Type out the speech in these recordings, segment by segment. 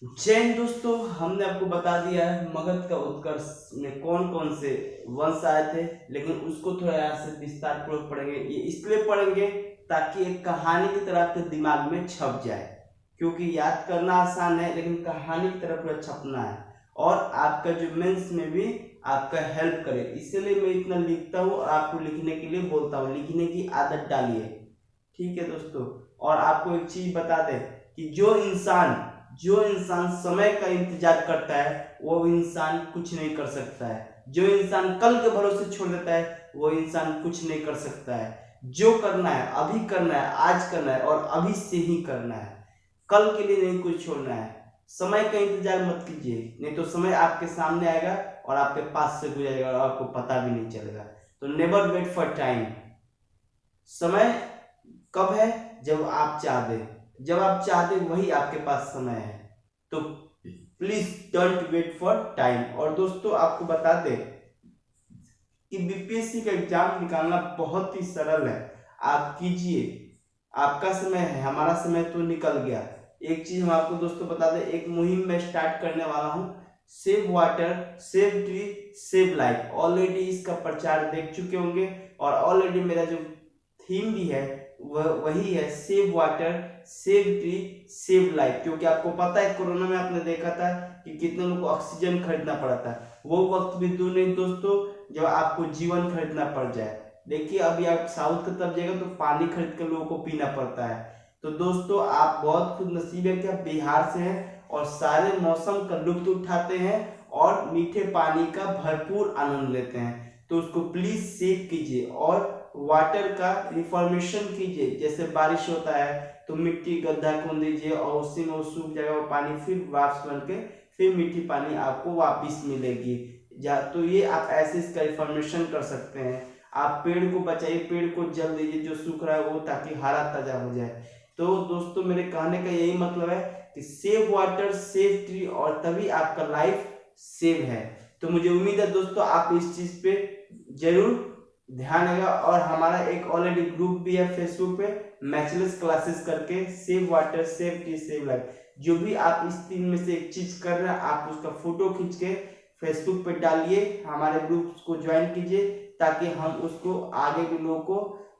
जय हिंद दोस्तों, हमने आपको बता दिया है मगध का उत्कर्ष में कौन कौन से वंश आए थे, लेकिन उसको थोड़ा यहाँ से विस्तार पूर्वक पढ़ेंगे। ये इसलिए पढ़ेंगे ताकि एक कहानी की तरह आपके दिमाग में छप जाए, क्योंकि याद करना आसान है लेकिन कहानी की तरह पूरा छपना है और आपका जो मेंस में भी आपका हेल्प करे। इसलिए मैं इतना लिखता हूँ और आपको लिखने के लिए बोलता हूँ, लिखने की आदत डालिए। ठीक है दोस्तों, और आपको एक चीज बता दें कि जो इंसान समय का इंतजार करता है वो इंसान कुछ नहीं कर सकता है। जो इंसान कल के भरोसे छोड़ देता है वो इंसान कुछ नहीं कर सकता है। जो करना है अभी करना है, आज करना है और अभी से ही करना है। कल के लिए नहीं कुछ छोड़ना है। समय का इंतजार मत कीजिए, नहीं तो समय आपके सामने आएगा और आपके पास से गुजरेगा और आपको पता भी नहीं चलेगा। तो नेवर वेट फॉर टाइम। समय कब है? जब आप चाह दे, जब आप चाहते वही आपके पास समय है। तो please don't wait for time. और दोस्तों आपको बता दें कि बीपीएससी का एग्जाम निकालना बहुत ही सरल है। आप कीजिए, आपका समय है, हमारा समय तो निकल गया। एक चीज हम आपको दोस्तों बता दें, एक मुहिम में स्टार्ट करने वाला हूँ, save water save tree save life. Already इसका प्रचार देख चुके होंगे और ऑलरेडी मेरा जो थीम भी है वह वही है, save water save tree save life. क्योंकि आपको पता है कोरोना में आपने देखा था कि कितने लोगों को ऑक्सीजन खरीदना पड़ा था। वो वक्त भी दूर नहीं दोस्तों जब आपको जीवन खरीदना पड़ जाए। देखिए अभी आप साउथ की तरफ जाएगा तो पानी खरीद कर लोगों को पीना पड़ता है। तो दोस्तों आप बहुत खुद नसीब है कि आप बिहार से हैं और सारे मौसम का लुत्फ उठाते हैं और मीठे पानी का भरपूर आनंद लेते हैं। तो उसको प्लीज सेव कीजिए और वाटर का रिफॉर्मेशन कीजिए। जैसे बारिश होता है तो मिट्टी गड्ढा खोद दीजिए और उसी में वो सूख जाएगा, वो पानी फिर वापस बन के फिर मीठी पानी आपको वापस मिलेगी। तो ये आप ऐसे इसका रिफॉर्मेशन कर सकते हैं। आप पेड़ को बचाइए, पेड़ को जल दीजिए जो सूख रहा है वो, ताकि हरा ताजा हो जाए। तो दोस्तों मेरे कहने का यही मतलब है कि सेव वाटर सेव ट्री और तभी आपका लाइफ सेव है। तो मुझे उम्मीद है दोस्तों आप इस चीज पे जरूर ध्यान देगा। और हमारा एक ऑलरेडी ग्रुप भी है फेसबुक पे, मैचलेस क्लासेस करके, save water save tree save life. जो भी आप इस तीन में से एक चीज कर रहे हैं आप उसका फोटो खींच के फेसबुक पे डालिए, हमारे ग्रुप को ज्वाइन कीजिए ताकि हम उसको आगे के लोगों को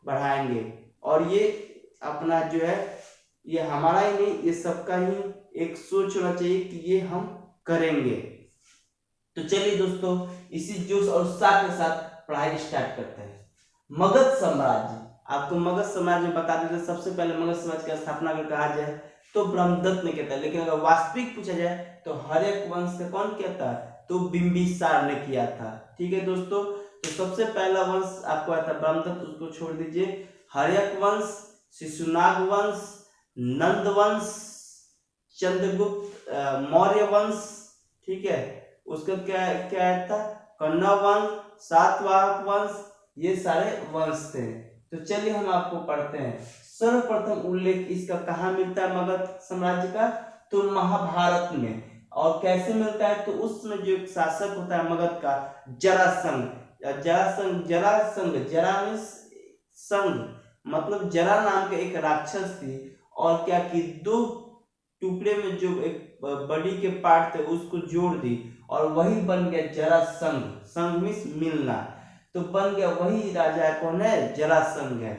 बढ़ाएंगे। और ये अपना जो है ये हमारा ही नहीं, ये सबका ही एक सोच होना चाहिए कि ये हम करेंगे। तो चलिए दोस्तों इसी जोश और उत्साह के साथ पढ़ाई स्टार्ट करते हैं। मगध साम्राज्य, आपको मगध साम्राज्य में बता देते। सबसे पहले मगध साम्राज्य की स्थापना अगर कहा जाए तो ब्रह्मदत्त ने किया था, लेकिन अगर वास्तविक पूछा जाए तो हर्यक वंश का कौन किया था? तो बिंबिसार ने किया था। ठीक है दोस्तों, तो सबसे पहला वंश आपको आया था ब्रह्मदत्त, उसको छोड़ दीजिए। हर्यक वंश, शिशुनाग वंश, नंद वंश, चंद्रगुप्त मौर्य वंश, ठीक है, उसका क्या क्या था? कन्नौ वंश, सातवाहन वंश, ये सारे वंश थे। तो चलिए हम आपको पढ़ते हैं। सर्वप्रथम उल्लेख इसका कहाँ मिलता है मगध साम्राज्य का? तो महाभारत में। और कैसे मिलता है? तो उसमें जो एक शासक होता है मगध का, जरासंध। जरा में संघ मतलब जरा नाम के एक राक्षस थी, और क्या की दो टुकड़े में जो एक बॉडी के पार्ट थे उसको जोड़ दी और वही बन गया जरासंध। संघ मीन्स मिलना, तो बन गया वही राजा कौन है? जरासंध है।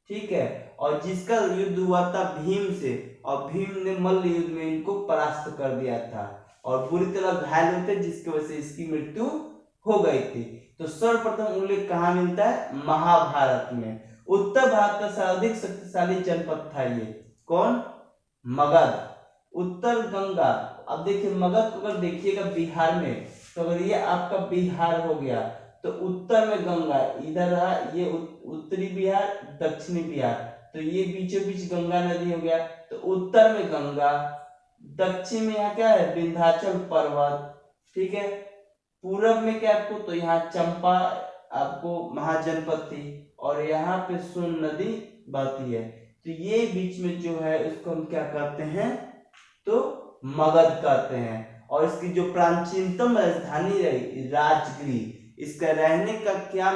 ठीक है, और जिसका युद्ध हुआ था भीम से, और भीम ने मल्ल युद्ध में इनको परास्त कर दिया था और बुरी तरह घायल हुए थे, जिसकी वजह से इसकी मृत्यु हो गई थी। तो सर्वप्रथम उल्लेख कहाँ मिलता है? महाभारत में। उत्तर भारत का सर्वाधिक शक्तिशाली जनपद था ये कौन? मगध। उत्तर गंगा, अब देखिए मगध को अगर देखिएगा बिहार में, तो अगर ये आपका बिहार हो गया तो उत्तर में गंगा इधर रहा, ये उत्तरी बिहार दक्षिणी बिहार, तो ये बीचों बीच गंगा नदी हो गया। तो उत्तर में गंगा, दक्षिण में यहाँ क्या है? विंध्याचल पर्वत, ठीक है। पूरब में क्या आपको? तो यहाँ चंपा आपको महाजनपद थी और यहाँ पे सोन नदी बहती है। तो ये बीच में जो है उसको हम क्या कहते हैं? तो मगध कहते हैं। और इसकी जो प्राचीनतम राजधानी रही राजगृह, इसका रहने का क्या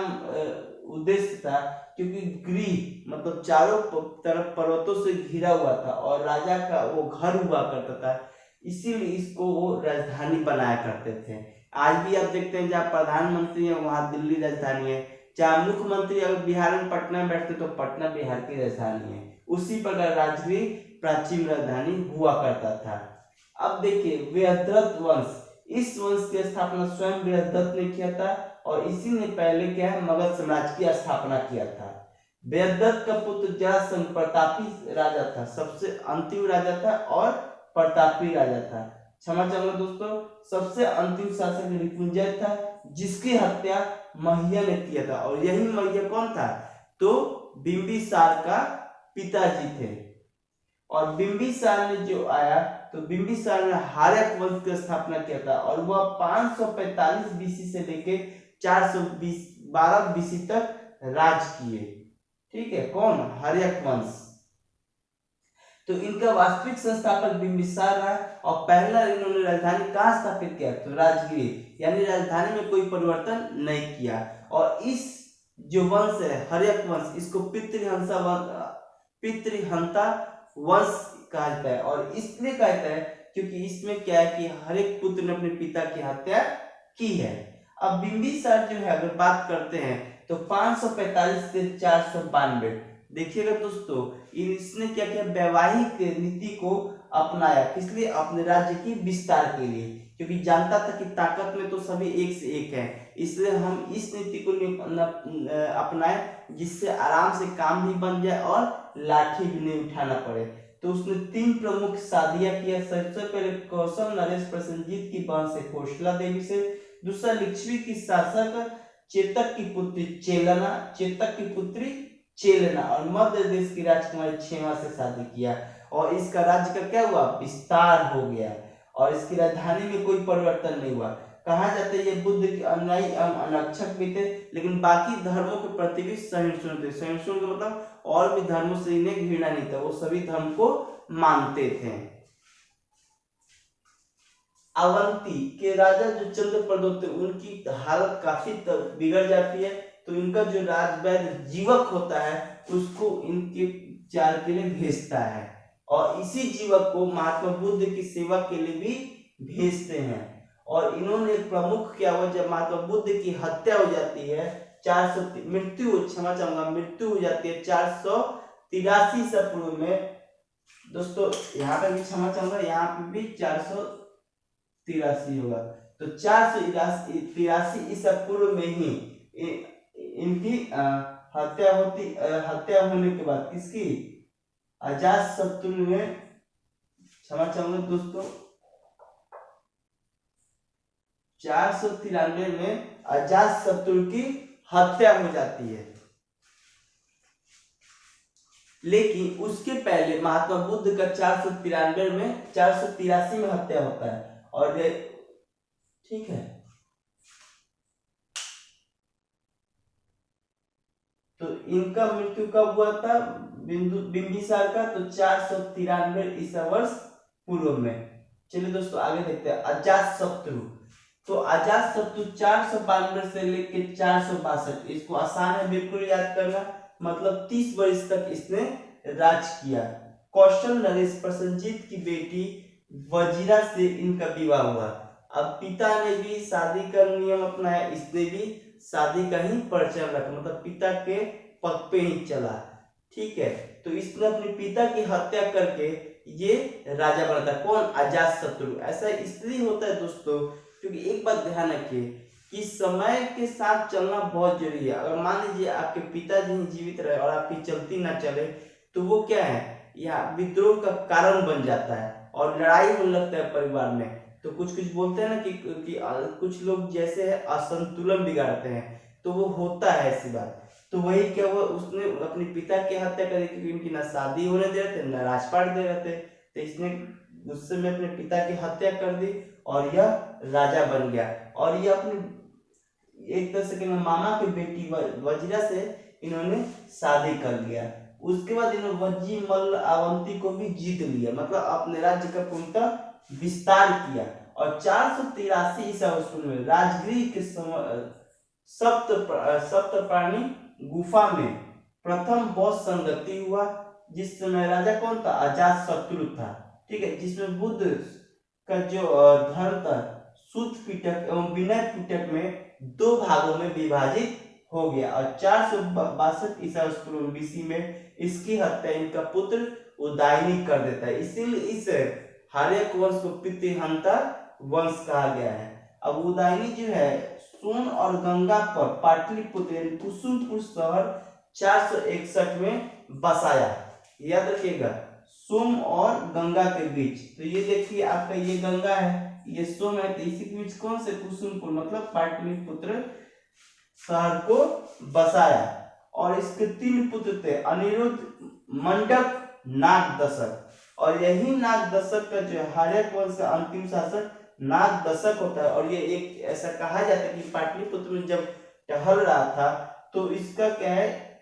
उद्देश्य था? क्योंकि गृह मतलब चारों तरफ पर्वतों से घिरा हुआ था और राजा का वो घर हुआ करता था। इसीलिए इसको वो राजधानी बनाया करते थे। आज भी आप देखते हैं जहाँ प्रधानमंत्री है वहाँ दिल्ली राजधानी है, जहाँ मुख्यमंत्री अगर बिहार में पटना में बैठते तो पटना बिहार की राजधानी है। उसी प्रकार राजगीर प्राचीन राजधानी हुआ करता था। अब देखिए बृहद्रथ वंश, इस वंश की स्थापना स्वयं बृहद्रथ ने किया था और इसी ने पहले क्या है मगध साम्राज्य की स्थापना किया था। बृहद्रथ का पुत्र जरासंध प्रतापी राजा था, सबसे अंतिम राजा था और प्रतापी राजा था। क्षमा चाहूंगा दोस्तों, सबसे अंतिम शासक रिपुंजय था जिसकी हत्या महीया ने किया था और यही महीया कौन था तो बिंबिसार का पिताजी थे। और बिंबिसार ने जो आया तो बिंबिसार ने हार्यक वंश की स्थापना किया था और वह 545 बीसी से लेके 412 बीसी तक राज किए। ठीक है, कौन? हार्यक वंश। तो इनका वास्तविक संस्थापक बिंबिसार रहा और पहला इन्होंने राजधानी कहाँ स्थापित किया तो राजगीर, यानी राजधानी में कोई परिवर्तन नहीं किया। और इस जो वंश है हार्यक वंश, इसको पितृहंता वंश कहा जाता है और इसलिए कहता है क्योंकि इसमें क्या है कि हर एक पुत्र ने अपने पिता की हत्या की है। अब बिंबिसार जो है अगर बात करते हैं तो 545 से 492, देखिएगा दोस्तों इसने क्या किया वैवाहिक नीति को अपनाया, किस लिए? अपने राज्य की विस्तार के लिए, क्योंकि जानता था कि ताकत में तो सभी एक से एक है, इसलिए हम इस नीति को अपनाए जिससे आराम से काम भी बन जाए और लाठी भी नहीं उठाना पड़े। तो उसने 3 प्रमुख शादियां किया। सबसे पहले कौशल नरेश प्रसेनजीत की बहन से कौशला देवी से, दूसरा लिच्छवी की शासक चेतक की पुत्री चेलना और मध्य देश की राजकुमारी क्षेमा से शादी किया और इसका राज्य का क्या हुआ विस्तार हो गया और इसकी राजधानी में कोई परिवर्तन नहीं हुआ। कहा जाता है ये बुद्ध के अनुयायी अनक्षक भी थे लेकिन बाकी धर्मों के प्रति भी सहिष्णु थे। सहिष्णु का मतलब और भी धर्मों से इन्हें घृणा नहीं था, वो सभी धर्म को मानते थे। अवंती के राजा जो चंद्रप्रद्योत थे उनकी हालत काफी बिगड़ जाती है तो इनका जो राजवैद्य जीवक होता है उसको इनके उपचार के लिए भेजता है और इसी जीवक को महात्मा बुद्ध की सेवा के लिए भी भेजते हैं। और इन्होंने प्रमुख क्या हुआ जब महात्मा बुद्ध की हत्या हो जाती है मृत्यु हो जाती है 483 ईसा पूर्व में। दोस्तों यहाँ पे भी क्षमा चाहूंगा, यहाँ पे भी 483 होगा तो 483 ईसा पूर्व में ही इनकी हत्या होने के बाद किसकी अजातशत्रु ने, क्षमा चाहूंगा दोस्तों, 493 में अजातशत्रु की हत्या हो जाती है। लेकिन उसके पहले महात्मा बुद्ध का 483 में हत्या होता है और ठीक है तो इनका मृत्यु कब हुआ था बिंबिसार का तो 493 ईसा वर्ष पूर्व में। चलिए दोस्तों आगे देखते हैं अजातशत्रु। तो अजातशत्रु 492 से लेकर 462, इसको आसान है बिल्कुल याद करना, मतलब 30 वर्ष तक इसने राज किया। कौशल नरेश प्रसेनजीत की बेटी वजीरा से इनका विवाह हुआ। अब पिता ने भी शादी का नियम अपनाया, इसने भी शादी का ही प्रचलन रखा, मतलब पिता के पद पे ही चला। ठीक है, तो इसने अपने पिता की हत्या करके ये राजा बना था। कौन? अजातशत्रु। ऐसा इसलिए होता है दोस्तों क्योंकि एक बात ध्यान रखिए कि समय के साथ चलना बहुत जरूरी है। अगर मान लीजिए आपके पिताजी जीवित रहे और आपकी चलती ना चले तो वो क्या है, यह विद्रोह का कारण बन जाता है और लड़ाई होने लगता है परिवार में। तो कुछ बोलते हैं ना कि कुछ लोग जैसे है असंतुलन बिगाड़ते हैं, तो वो होता है ऐसी बात। तो वही क्या हुआ, उसने अपने पिता की हत्या कर दी क्योंकि उनकी ना शादी होने दे रहे थे ना राजपाट दे रहे थे, तो इसने गुस्से में अपने पिता की हत्या कर दी और यह राजा बन गया। और यह अपने एक तरह से मामा की बेटी वजीरा से इन्होंने शादी कर लिया। उसके बाद इन्होंने वजी मल्ल अवंती को भी जीत लिया, मतलब अपने राज्य का पूर्णतः विस्तार किया। और 483 ईसा वर्ष में राजगृह के सप्तप्राणी गुफा में प्रथम बौद्ध संगति हुआ, जिस समय राजा कौन था? अजातशत्रु था। ठीक है, जिसमें बुद्ध का जो धर्म था शुद्ध पिटक एवं विनय पिटक में दो भागों में विभाजित हो गया और 462 ईसा पूर्व बीसी में इसकी हत्या इनका पुत्र उदयनी कर देता है। इसीलिए इस हर्यक वंश को पितृहंता वंश कहा गया है। अब उदयनी जो है सोन और गंगा पर पाटलिपुत्र यानी कुसुमपुर शहर 461 में बसाया। याद रखिएगा सोम और गंगा के बीच। तो ये देखिए आपका ये गंगा है, ये सोम है, तो इसी के बीच कौन से कुसुमपुर मतलब पाटलिपुत्र शहर को बसाया। और इसके 3 पुत्र थे अनिरुद्ध, मंडक, नागदशक। और यही नागदशक का जो हर्यक वंश का अंतिम शासक नागदशक होता है। और ये एक ऐसा कहा जाता है कि पाटलिपुत्र में जब टहल रहा था तो इसका क्या है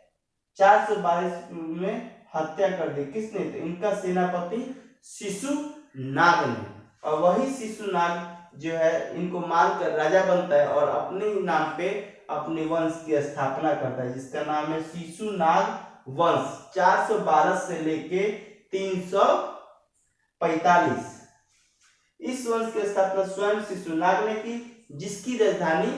422 में हत्या कर दी। किसने? तो इनका सेनापति शिशुनाग ने। और वही शिशुनाग जो है इनको मारकर राजा बनता है और अपने ही नाम पे अपने वंश की स्थापना करता है, जिसका नाम है शिशुनाग वंश। 412 से लेके 345 इस वंश की स्थापना स्वयं शिशुनाग ने की, जिसकी राजधानी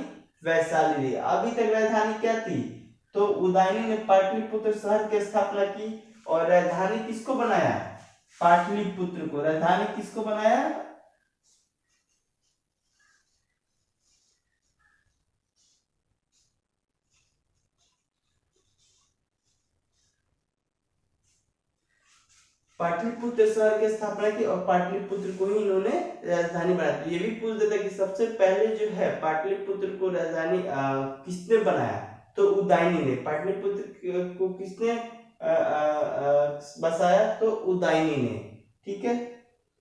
वैशाली रही। अभी तक राजधानी क्या थी? तो उदयनी ने पाटलिपुत्र शहर की स्थापना की और राजधानी किसको बनाया? पाटलिपुत्र को। राजधानी किसको बनाया? पाटलिपुत्र शहर की स्थापना की और पाटलिपुत्र को ही इन्होंने राजधानी बनाया। तो ये भी पूछ देता है कि सबसे पहले जो है पाटलिपुत्र को राजधानी किसने बनाया? तो उदयनी ने। पाटलिपुत्र को किसने बसाया? तो उदयनी ने। ठीक है।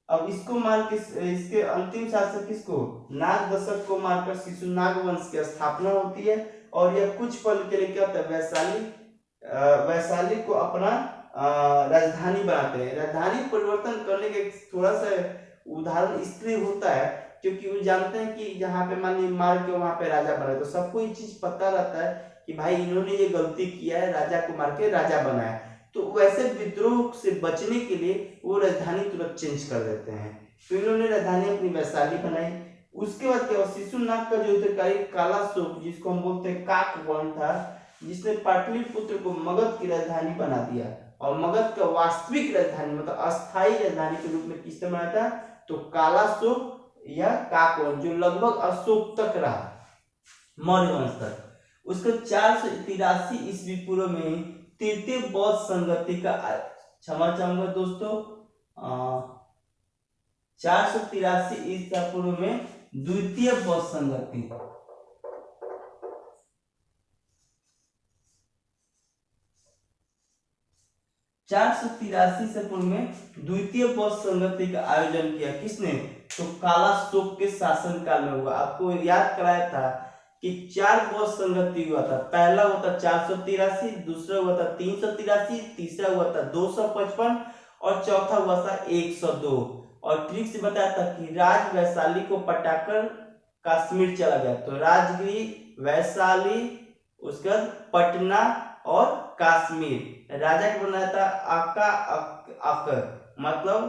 अब इसको मार के इसके अंतिम शासक किसको? नागदशक को मारकर शिशुनाग वंश की स्थापना होती है। और यह कुछ पल के लिए क्या होता है वैशाली को अपना राजधानी बनाते हैं। राजधानी परिवर्तन करने का थोड़ा सा उदाहरण इसलिए होता है क्योंकि वो जानते हैं कि जहाँ पे मान लीजिए मार के वहां पे राजा बने, तो सबको ये चीज पता रहता है कि भाई इन्होंने ये गलती किया है, राजा को मार के राजा बनाया। तो वैसे विद्रोह से बचने के लिए वो राजधानी तुरंत चेंज कर देते हैं। तो इन्होंने राजधानी अपनी वैशाली बनाई। उसके बाद क्या हुआ? शिशुनाग का जो उत्तरकारी कालाशोक, जिसको हम बोलते हैं काकवर्ण था, जिसने पाटलिपुत्र को मगध की राजधानी बना दिया। और मगध का वास्तविक राजधानी मतलब अस्थायी राजधानी के रूप में किसने बनाया था? तो कालाशोक या काकवर्ण, जो लगभग अशोक तक रहा, मौर्य वंश तक। उसको 483 ईस्वी पूर्व में तृतीय बौद्ध संगति का, क्षमा चाहूंगा दोस्तों, 483 ईसा पूर्व में द्वितीय बौद्ध संगति, 483 से पूर्व में द्वितीय बौद्ध संगति का आयोजन किया। किसने? तो कालाशोक के शासन काल में हुआ। आपको याद कराया था कि 4 बौद्ध संगति हुआ था। पहला हुआ था 483, दूसरा हुआ था 383, तीसरा हुआ था 255 और चौथा हुआ था 102। और ट्रिक से बताया था कि राज वैशाली को पटाकर कश्मीर चला गया। तो राजगिरी, वैशाली, उसके बाद पटना और कश्मीर। राजा को बनाया था आका अकर, मतलब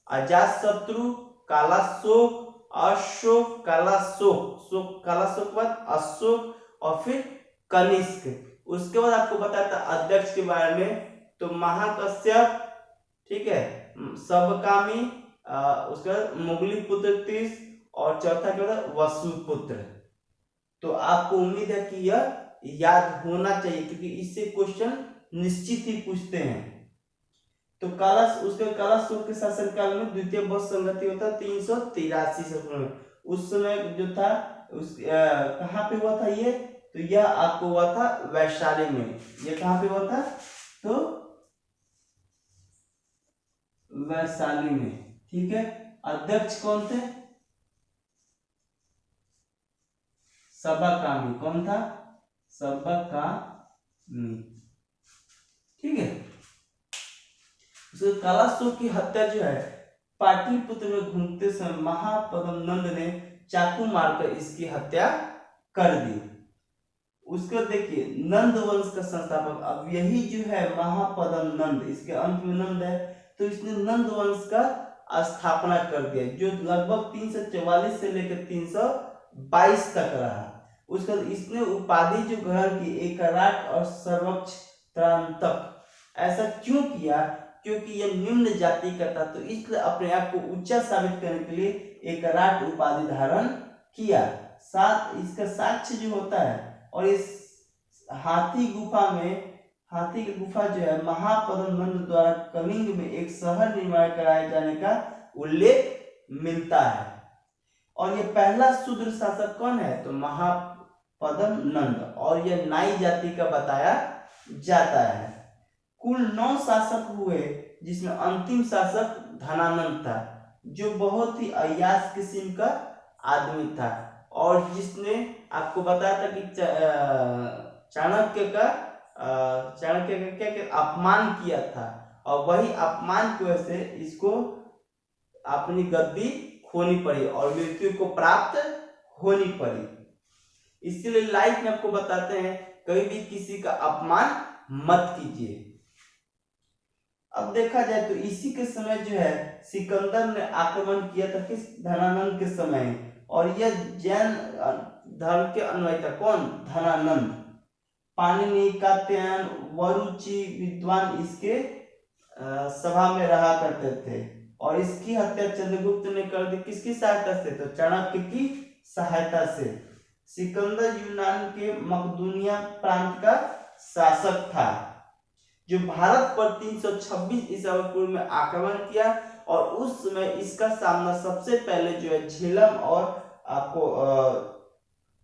अजातशत्रु, कालाशोक, अशोक, कालाशोक, कालाशोक के बाद अशोक और फिर कनिष्क। उसके बाद आपको बताया था अध्यक्ष के बारे में, तो महाकश्यप, ठीक है, सबकामी, उसके बाद मुगली पुत्र तीस और चौथा क्या होता? वसुपुत्र। तो आपको उम्मीद है कि यह याद होना चाहिए क्योंकि इससे क्वेश्चन निश्चित ही पूछते हैं। तो उसके कालाशोक के शासनकाल में द्वितीय बौद्ध संगति होता 383 से पूर्व। उस समय जो था उस कहाँ पे हुआ था ये? तो यह आपको हुआ था वैशाली में। ये कहाँ पे हुआ था? तो वैशाली में। ठीक है। अध्यक्ष कौन थे? सबकामी। कौन था? सबकामी। ठीक है। उसके कालाशोक की हत्या जो है पाटलिपुत्र में घूमते समय महापद्म नंद ने चाकू मारकर इसकी हत्या कर दी। उसको देखिए नंद वंश का संस्थापक, अब यही जो है महापद्म नंद, इसके अंत में नंद है, तो इसने नंद वंश का स्थापना कर दिया, जो लगभग 344 से लेकर 322 तक रहा। उसके बाद इसने उपाधि जो ग्रहण की एकराट और सर्वोच्च त्रांतक। ऐसा क्यों किया? क्योंकि यह निम्न जाति का था, तो इसलिए अपने आप को ऊंचा साबित करने के लिए एकराट उपाधि धारण किया। साथ इसका साक्ष्य जो होता है, और इस हाथी की गुफा जो है महापद्म नंद द्वारा कलिंग में एक शहर निर्माण कराए जाने का उल्लेख मिलता है। और यह पहला शूद्र शासक कौन है? तो महापद्म नंद, और यह नाई जाति का बताया जाता है। कुल 9 शासक हुए, जिसमें अंतिम शासक धनानंद था, जो बहुत ही अय्याश किस्म का आदमी था, और जिसने आपको बताया था कि चाणक्य का क्या अपमान किया था, और वही अपमान की वजह से इसको अपनी गद्दी खोनी पड़ी और मृत्यु को प्राप्त होनी पड़ी। इसलिए लाइफ में आपको बताते हैं, कभी भी किसी का अपमान मत कीजिए। अब देखा जाए तो इसी के समय जो है सिकंदर ने आक्रमण किया था, किस? धनानंद के समय, और यह जैन धर्म के अन्वयी था। कौन? धनानंद। पाणिनि, कात्यायन, वरुचि विद्वान इसके सभा में रहा करते थे, और इसकी हत्या चंद्रगुप्त ने कर दी। किसकी सहायता से? तो चाणक्य की सहायता से। सिकंदर यूनान के मकदूनिया प्रांत का शासक था, जो भारत पर 326 ईसा पूर्व में आक्रमण किया, और उस समय इसका सामना सबसे पहले जो है झेलम और आपको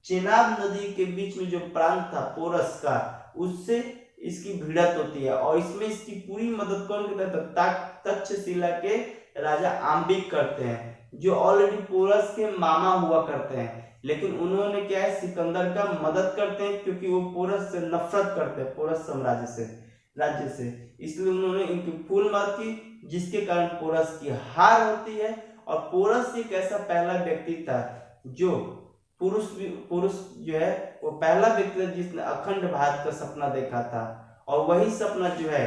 चेनाब नदी के बीच में जो प्रांत था पोरस का, उससे इसकी भिड़त होती है, और इसमें इसकी पूरी मदद कौन करता है? तक्षशिला के राजा आम्बिक करते हैं, जो ऑलरेडी पोरस के मामा हुआ करते हैं। लेकिन उन्होंने क्या है, सिकंदर का मदद करते हैं, क्योंकि वो पोरस से नफरत करते हैं, पोरस साम्राज्य राज्य से, इसलिए उन्होंने इनकी फूल मदद की, जिसके कारण पोरस की हार होती है। और पोरस एक ऐसा पहला व्यक्ति था जो पुरुष जो है वो पहला व्यक्ति था जिसने अखंड भारत का सपना देखा था, और वही सपना जो है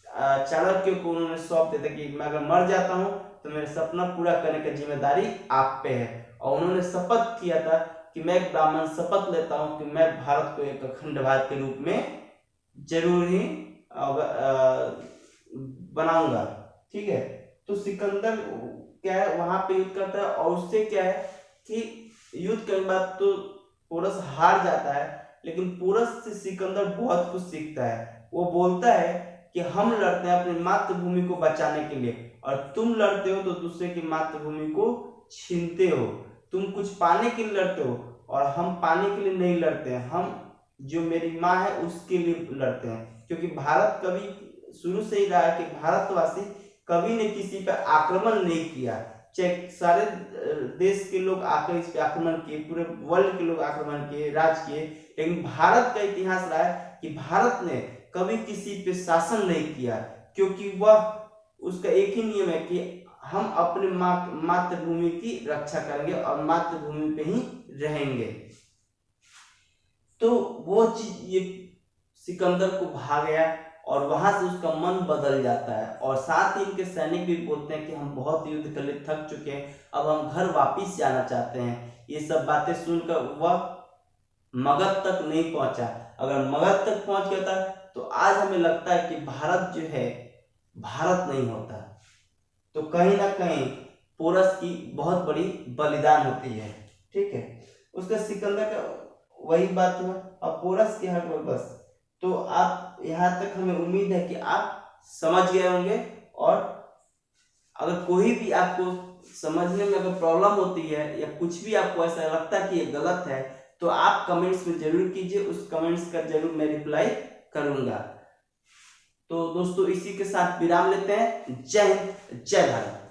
चाणक्य को उन्होंने सौंप दिया था कि मैं अगर मर जाता हूं तो मेरा सपना पूरा करने की जिम्मेदारी आप पे है। और उन्होंने शपथ किया था कि मैं एक ब्राह्मण शपथ लेता हूं कि मैं भारत को एक अखंड भारत के रूप में जरूर ही बनाऊंगा। ठीक है, तो सिकंदर क्या है वहां पे युद्ध करता है, और उससे क्या है कि युद्ध के बाद तो पोरस हार जाता है, लेकिन पोरस से सिकंदर बहुत कुछ सीखता है। वो बोलता है कि हम लड़ते हैं अपनी मातृभूमि को बचाने के लिए, और तुम लड़ते हो तो दूसरे की मातृभूमि को छीनते हो। तुम कुछ पाने के लिए लड़ते हो, और हम पाने के लिए नहीं लड़ते हैं, हम जो मेरी माँ है उसके लिए लड़ते हैं। क्योंकि भारत कभी शुरू से ही रहा है कि भारतवासी कभी ने किसी पर आक्रमण नहीं किया, चाहे सारे देश के लोग आकर इस पे आक्रमण किए, पूरे वर्ल्ड के लोग आक्रमण किए, राज किए, लेकिन भारत का इतिहास रहा है कि भारत ने कभी किसी पे शासन नहीं किया, क्योंकि वह उसका एक ही नियम है कि हम अपने मातृभूमि की रक्षा करेंगे और मातृभूमि पे ही रहेंगे। तो वो चीज ये सिकंदर को भा गया, और वहां से उसका मन बदल जाता है, और साथ ही इनके सैनिक भी बोलते हैं कि हम बहुत युद्ध कर लिए, थक चुके हैं, अब हम घर वापिस जाना चाहते हैं। ये सब बातें सुनकर वह मगध तक नहीं पहुंचा। अगर मगध तक पहुंच गया था तो आज हमें लगता है कि भारत जो है भारत नहीं होता। तो कहीं ना कहीं पोरस की बहुत बड़ी बलिदान होती है। ठीक है, उसका सिकंदर का वही बात हुआ। अब पोरस की हट बस, तो आप यहाँ तक हमें उम्मीद है कि आप समझ गए होंगे, और अगर कोई भी आपको समझने में अगर प्रॉब्लम होती है या कुछ भी आपको ऐसा लगता है कि ये गलत है, तो आप कमेंट्स में जरूर कीजिए, उस कमेंट्स का जरूर मैं रिप्लाई करूंगा। तो दोस्तों इसी के साथ विराम लेते हैं। जय हिंद, जय भारत।